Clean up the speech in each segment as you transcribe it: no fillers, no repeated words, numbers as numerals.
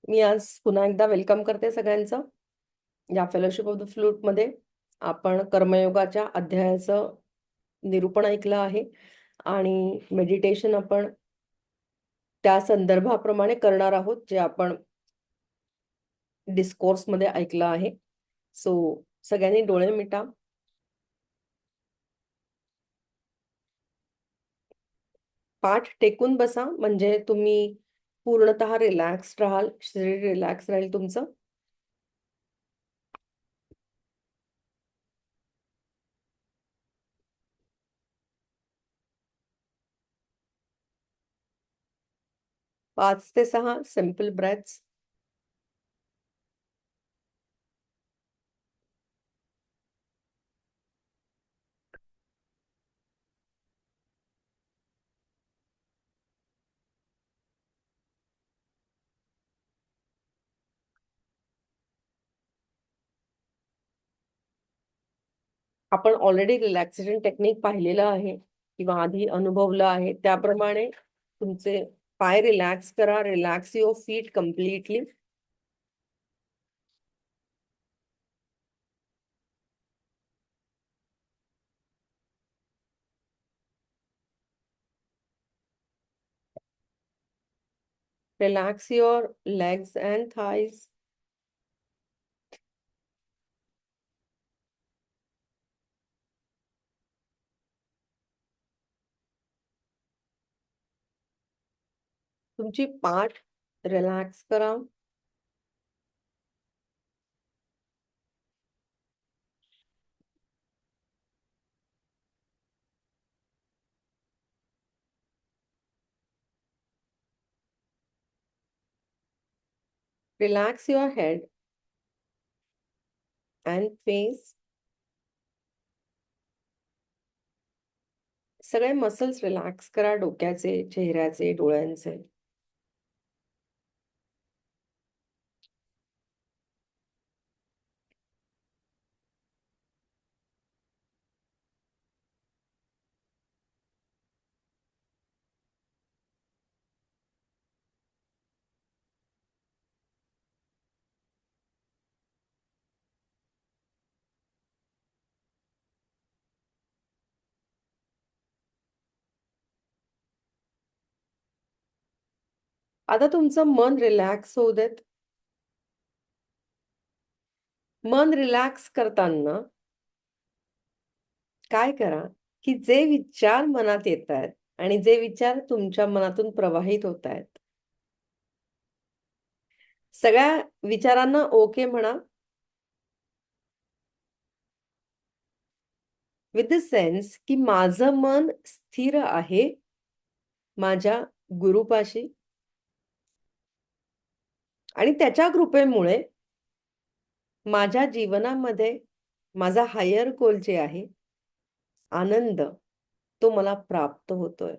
मी आज पुन्हा एकदा वेलकम करते सगळ्यांचं. या फेलोशिप ऑफ द फ्लूटमध्ये आपण कर्मयोगाच्या अध्यायाचं निरूपण ऐकलं आहे आणि मेडिटेशन आपण त्या संदर्भाप्रमाणे करणार आहोत, जे आपण डिस्कोर्समध्ये ऐकलं आहे. सो सगळ्यांनी डोळे मिटा. पाठ टेकून बसा, म्हणजे तुम्ही पूर्णतः रिलॅक्स्ड राहाल, शरीर रिलॅक्स राहील तुमचं. पाच ते सहा सिंपल ब्रेथ्स. आपण ऑलरेडी रिलॅक्सेशन टेक्निक पाहिलेलं आहे किंवा आधी अनुभवलं आहे. त्याप्रमाणे तुमचे पाय रिलॅक्स करा. Relax your feet completely. Relax your legs and thighs. तुमची पाठ रिलॅक्स करा. Relax your head and face. सगळे मसल्स रिलॅक्स करा, डोक्याचे, चेहऱ्याचे, डोळ्यांचे. आता तुमचं मन रिलॅक्स होऊ देत. मन रिलॅक्स करताना काय करा, की जे विचार मनात येत आहेत आणि जे विचार तुमच्या मनातून प्रवाहित होत आहेत, सगळ्या विचारांना ओके म्हणा. विथ द सेन्स की माझं मन स्थिर आहे माझ्या गुरुपाशी, आणि त्याच्या कृपेमुळे माझ्या जीवनामध्ये माझा हायर गोल जे आहे, आनंद, तो मला प्राप्त होतोय.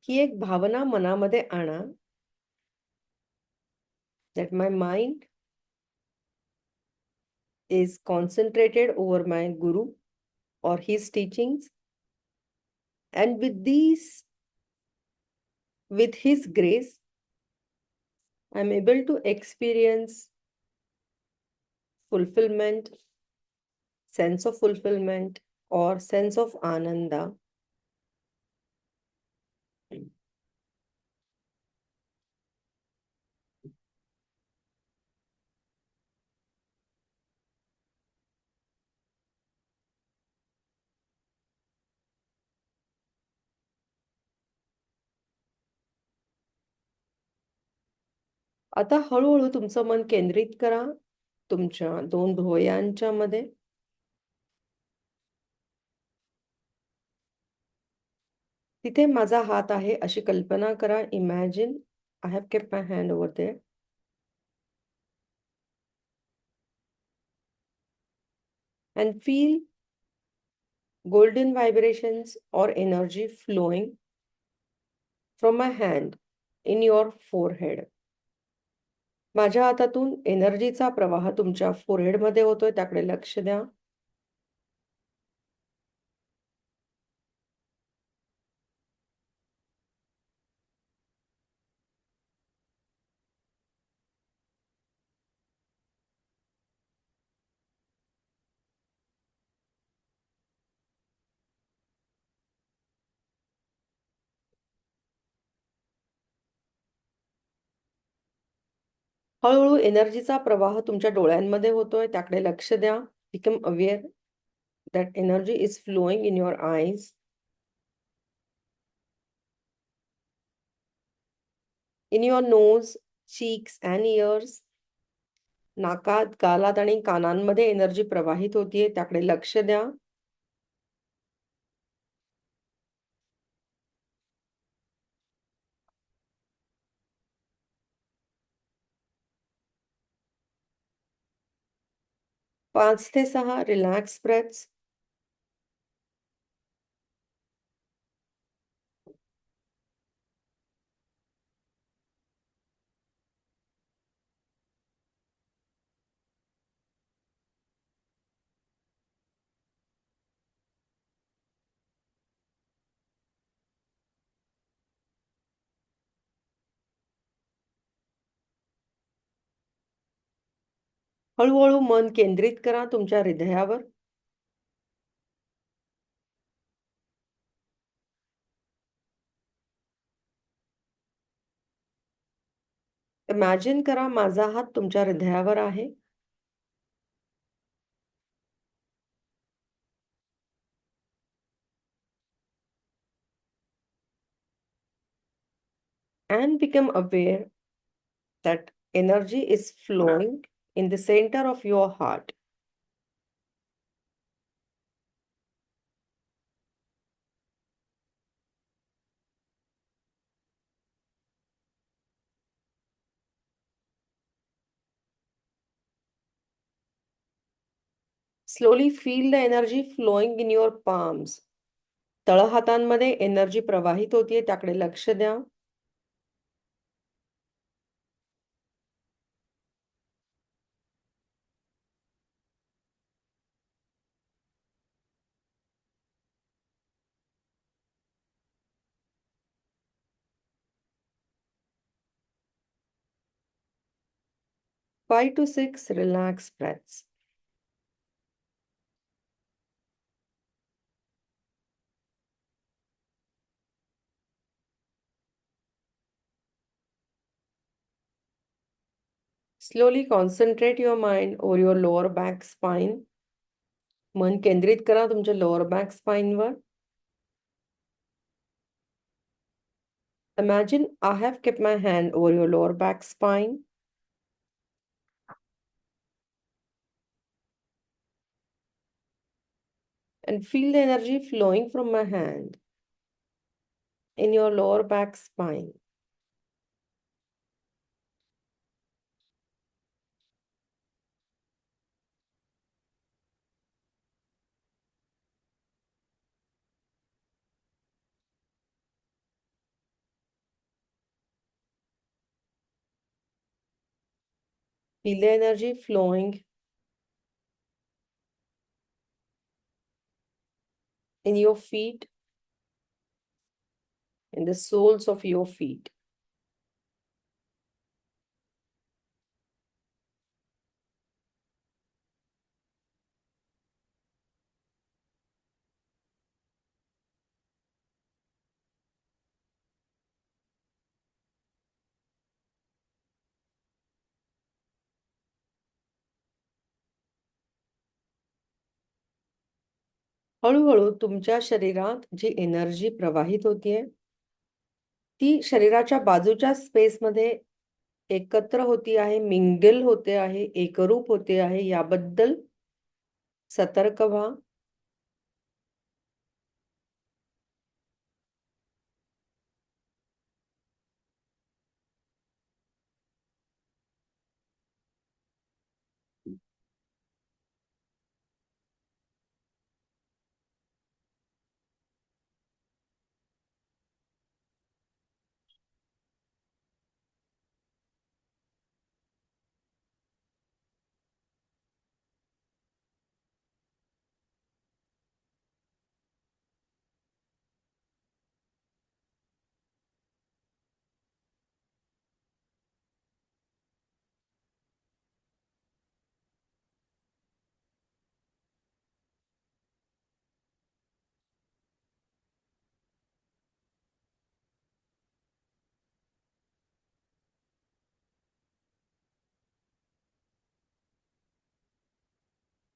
ही एक भावना मनामध्ये आणा, that my mind is concentrated over my guru or his teachings, and with his grace, I'm able to experience fulfillment, sense of fulfillment, or sense of ananda. आता हळूहळू तुमचं मन केंद्रित करा तुमच्या दोन भुवयांच्या मध्ये. तिथे माझा हात आहे अशी कल्पना करा. Imagine I have kept my hand over there. And feel golden vibrations or energy flowing from my hand in your forehead. माझ्या हातातून एनर्जीचा प्रवाह तुमच्या फोरहेडमध्ये होतोय, त्याकडे लक्ष द्या. हळूहळू एनर्जीचा प्रवाह तुमच्या डोळ्यांमध्ये होतोय, त्याकडे लक्ष द्या. Become aware that energy is flowing in your eyes, in your nose, cheeks and ears. नाकात, गालात आणि कानांमध्ये एनर्जी प्रवाहित होतीये, त्याकडे लक्ष द्या. 5 ते 6 रिलॅक्स ब्रेथ्स. हळू मन केंद्रित करा तुमच्या हृदयावर. इमॅजिन करा माझा हात तुमच्या हृदयावर आहे. And become aware that energy is flowing in the center of your heart. Slowly feel the energy flowing in your palms. तळहातांमध्ये एनर्जी प्रवाहित होतीये, त्याकडे लक्ष द्या. Five to six relaxed breaths. Slowly concentrate your mind over your lower back spine. मन केंद्रित करा तुमच्या लोअर बॅक स्पाइनवर. Imagine I have kept my hand over your lower back spine. And feel the energy flowing from my hand in your lower back spine. Feel the energy flowing in your feet, in the soles of your feet. हळूहळू तुमच्या शरीरात जी energy प्रवाहित होतीये, ती शरीराच्या बाजूच्या स्पेसमध्ये एकत्र होती आहे, मिंगल होते आहे, एकरूप होते आहे, याबद्दल सतर्क व्हा.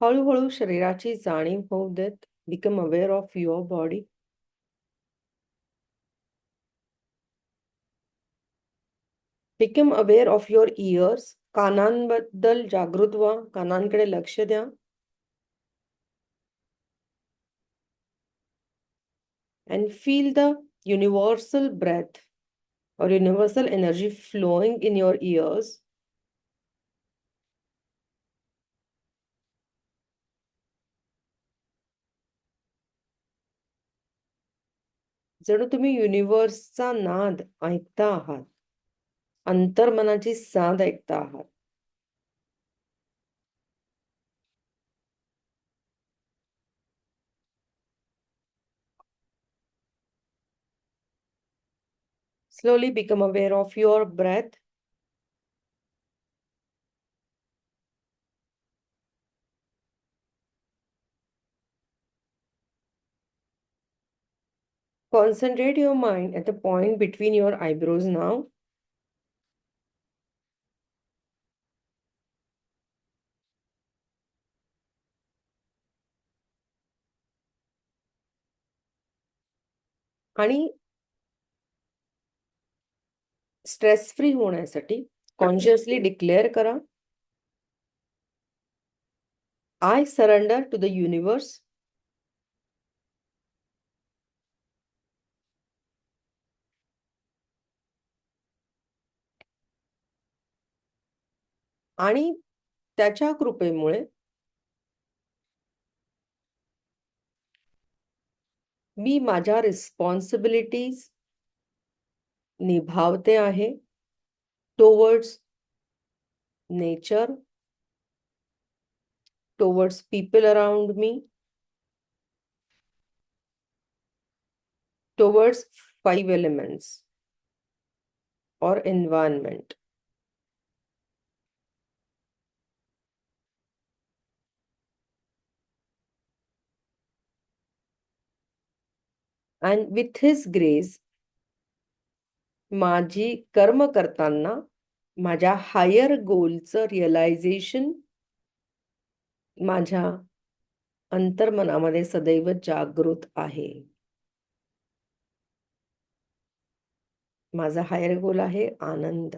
हळूहळू शरीराची जाणीव होऊ देत. Become aware of your body. Become aware of your ears. कानांबद्दल जागृत व्हा. कानांकडे लक्ष द्या. And feel the universal breath or universal energy flowing in your ears. जणू तुम्ही युनिव्हर्सचा नाद ऐकता आहात. अंतर्मनाची साद ऐकता आहात. Slowly become aware of your breath. Concentrate your mind at the point between your eyebrows now. आणि स्ट्रेस फ्री होण्यासाठी कॉन्शियसली डिक्लेअर करा, I surrender to the universe. आणि त्याच्या कृपेमुळे मी माझ्या रिस्पॉन्सिबिलिटीज निभावते आहे towards nature, towards people around me, towards 5 elements or environment. And with his grace, माझी कर्म करताना माझ्या हायर गोलचं रिअलायझेशन माझ्या अंतर्मनामध्ये सदैव जागृत आहे. माझा हायर गोल आहे आनंद.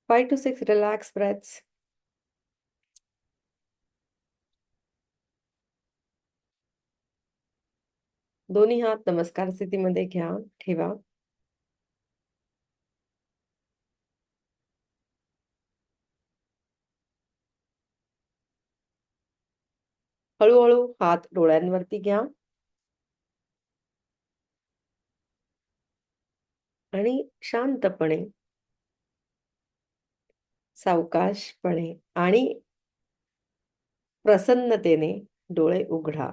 Five to six relaxed breaths. दोन्ही हात नमस्कार स्थितीमध्ये घ्या, ठेवा. हळूहळू हात डोळ्यांवरती घ्या आणि शांतपणे, सावकाशपणे आणि प्रसन्नतेने डोळे उघडा.